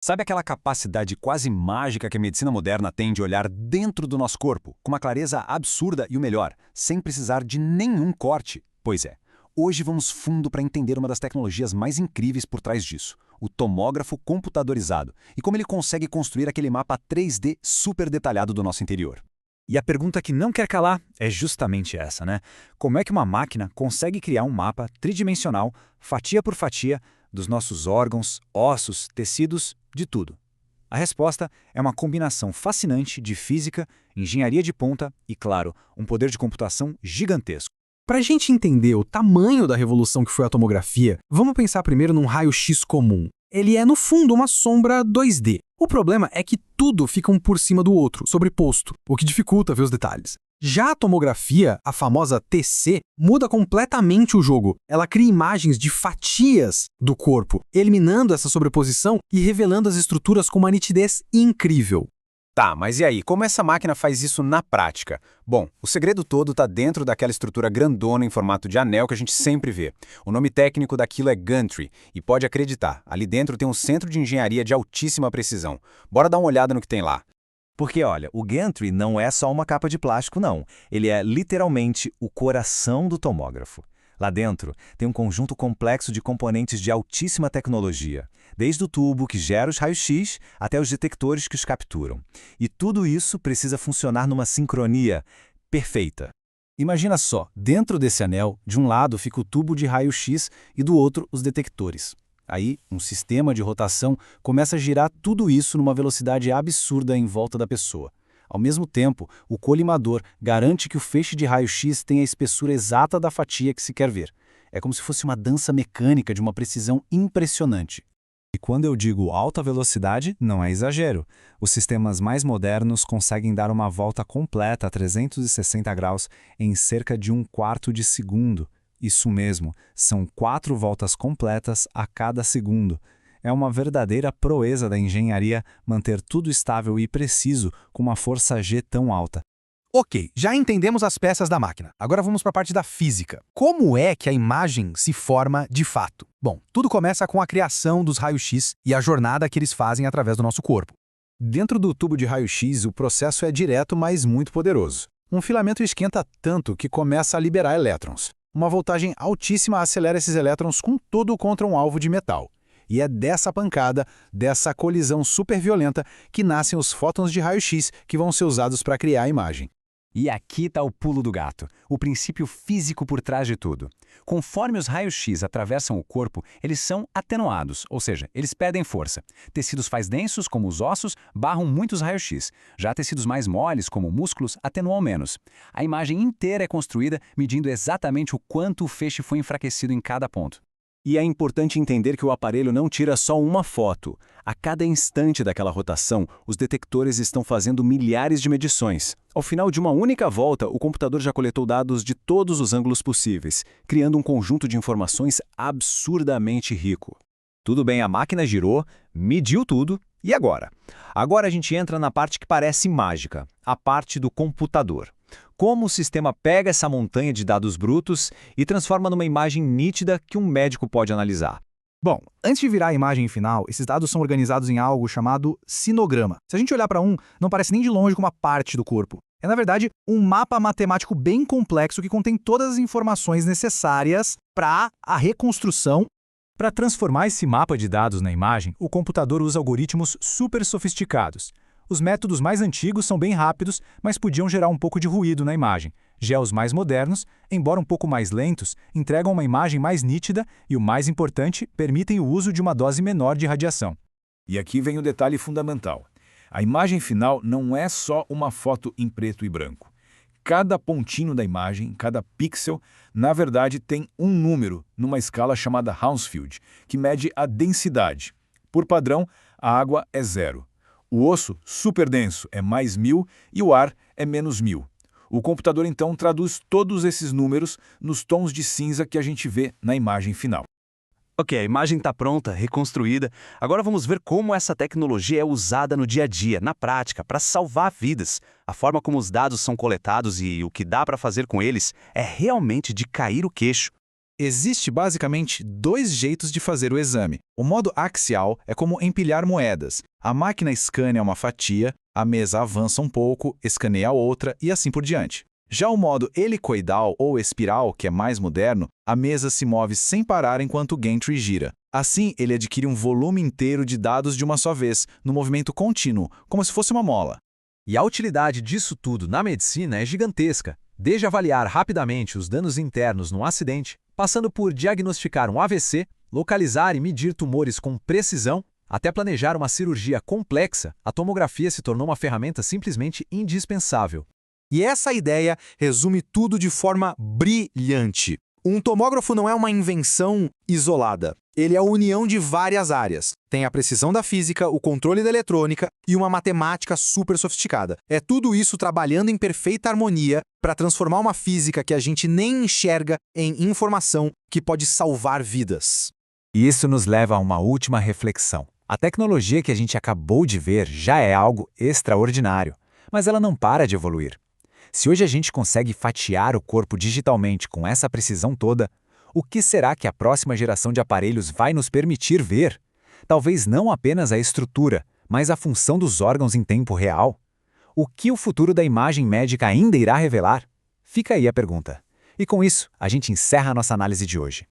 Sabe aquela capacidade quase mágica que a medicina moderna tem de olhar dentro do nosso corpo, com uma clareza absurda e o melhor, sem precisar de nenhum corte? Pois é, hoje vamos fundo para entender uma das tecnologias mais incríveis por trás disso, o tomógrafo computadorizado, e como ele consegue construir aquele mapa 3D super detalhado do nosso interior. E a pergunta que não quer calar é justamente essa, né? Como é que uma máquina consegue criar um mapa tridimensional, fatia por fatia, dos nossos órgãos, ossos, tecidos, de tudo? A resposta é uma combinação fascinante de física, engenharia de ponta e, claro, um poder de computação gigantesco. Para a gente entender o tamanho da revolução que foi a tomografia, vamos pensar primeiro num raio-x comum. Ele é, no fundo, uma sombra 2D. O problema é que tudo fica um por cima do outro, sobreposto, o que dificulta ver os detalhes. Já a tomografia, a famosa TC, muda completamente o jogo. Ela cria imagens de fatias do corpo, eliminando essa sobreposição e revelando as estruturas com uma nitidez incrível. Tá, mas e aí, como essa máquina faz isso na prática? Bom, o segredo todo está dentro daquela estrutura grandona em formato de anel que a gente sempre vê. O nome técnico daquilo é gantry, e pode acreditar, ali dentro tem um centro de engenharia de altíssima precisão. Bora dar uma olhada no que tem lá. Porque, olha, o gantry não é só uma capa de plástico, não. Ele é literalmente o coração do tomógrafo. Lá dentro tem um conjunto complexo de componentes de altíssima tecnologia, desde o tubo que gera os raios-x até os detectores que os capturam. E tudo isso precisa funcionar numa sincronia perfeita. Imagina só, dentro desse anel, de um lado fica o tubo de raio-x e do outro os detectores. Aí, um sistema de rotação começa a girar tudo isso numa velocidade absurda em volta da pessoa. Ao mesmo tempo, o colimador garante que o feixe de raio-x tenha a espessura exata da fatia que se quer ver. É como se fosse uma dança mecânica de uma precisão impressionante. E quando eu digo alta velocidade, não é exagero. Os sistemas mais modernos conseguem dar uma volta completa a 360 graus em cerca de 1/4 de segundo. Isso mesmo, são 4 voltas completas a cada segundo. É uma verdadeira proeza da engenharia manter tudo estável e preciso com uma força G tão alta. Ok, já entendemos as peças da máquina. Agora vamos para a parte da física. Como é que a imagem se forma de fato? Bom, tudo começa com a criação dos raios-x e a jornada que eles fazem através do nosso corpo. Dentro do tubo de raio-x, o processo é direto, mas muito poderoso. Um filamento esquenta tanto que começa a liberar elétrons. Uma voltagem altíssima acelera esses elétrons com tudo contra um alvo de metal. E é dessa pancada, dessa colisão superviolenta, que nascem os fótons de raio-x que vão ser usados para criar a imagem. E aqui está o pulo do gato, o princípio físico por trás de tudo. Conforme os raios-x atravessam o corpo, eles são atenuados, ou seja, eles perdem força. Tecidos mais densos, como os ossos, barram muitos raios-x. Já tecidos mais moles, como músculos, atenuam menos. A imagem inteira é construída medindo exatamente o quanto o feixe foi enfraquecido em cada ponto. E é importante entender que o aparelho não tira só uma foto. A cada instante daquela rotação, os detectores estão fazendo milhares de medições. Ao final de uma única volta, o computador já coletou dados de todos os ângulos possíveis, criando um conjunto de informações absurdamente rico. Tudo bem, a máquina girou, mediu tudo, e agora? Agora a gente entra na parte que parece mágica, a parte do computador. Como o sistema pega essa montanha de dados brutos e transforma numa imagem nítida que um médico pode analisar. Bom, antes de virar a imagem final, esses dados são organizados em algo chamado sinograma. Se a gente olhar para um, não parece nem de longe como uma parte do corpo. É, na verdade, um mapa matemático bem complexo que contém todas as informações necessárias para a reconstrução. Para transformar esse mapa de dados na imagem, o computador usa algoritmos super sofisticados. Os métodos mais antigos são bem rápidos, mas podiam gerar um pouco de ruído na imagem. Já os mais modernos, embora um pouco mais lentos, entregam uma imagem mais nítida e, o mais importante, permitem o uso de uma dose menor de radiação. E aqui vem o detalhe fundamental. A imagem final não é só uma foto em preto e branco. Cada pontinho da imagem, cada pixel, na verdade tem um número numa escala chamada Hounsfield, que mede a densidade. Por padrão, a água é 0. O osso, super denso, é mais 1000 e o ar é menos 1000. O computador, então, traduz todos esses números nos tons de cinza que a gente vê na imagem final. Ok, a imagem está pronta, reconstruída. Agora vamos ver como essa tecnologia é usada no dia a dia, na prática, para salvar vidas. A forma como os dados são coletados e o que dá para fazer com eles é realmente de cair o queixo. Existe basicamente 2 jeitos de fazer o exame. O modo axial é como empilhar moedas. A máquina escaneia uma fatia, a mesa avança um pouco, escaneia outra e assim por diante. Já o modo helicoidal ou espiral, que é mais moderno, a mesa se move sem parar enquanto o gantry gira. Assim, ele adquire um volume inteiro de dados de uma só vez, no movimento contínuo, como se fosse uma mola. E a utilidade disso tudo na medicina é gigantesca, desde avaliar rapidamente os danos internos num acidente, passando por diagnosticar um AVC, localizar e medir tumores com precisão, até planejar uma cirurgia complexa, a tomografia se tornou uma ferramenta simplesmente indispensável. E essa ideia resume tudo de forma brilhante. Um tomógrafo não é uma invenção isolada. Ele é a união de várias áreas. Tem a precisão da física, o controle da eletrônica e uma matemática super sofisticada. É tudo isso trabalhando em perfeita harmonia para transformar uma física que a gente nem enxerga em informação que pode salvar vidas. E isso nos leva a uma última reflexão. A tecnologia que a gente acabou de ver já é algo extraordinário, mas ela não para de evoluir. Se hoje a gente consegue fatiar o corpo digitalmente com essa precisão toda, o que será que a próxima geração de aparelhos vai nos permitir ver? Talvez não apenas a estrutura, mas a função dos órgãos em tempo real. O que o futuro da imagem médica ainda irá revelar? Fica aí a pergunta. E com isso, a gente encerra a nossa análise de hoje.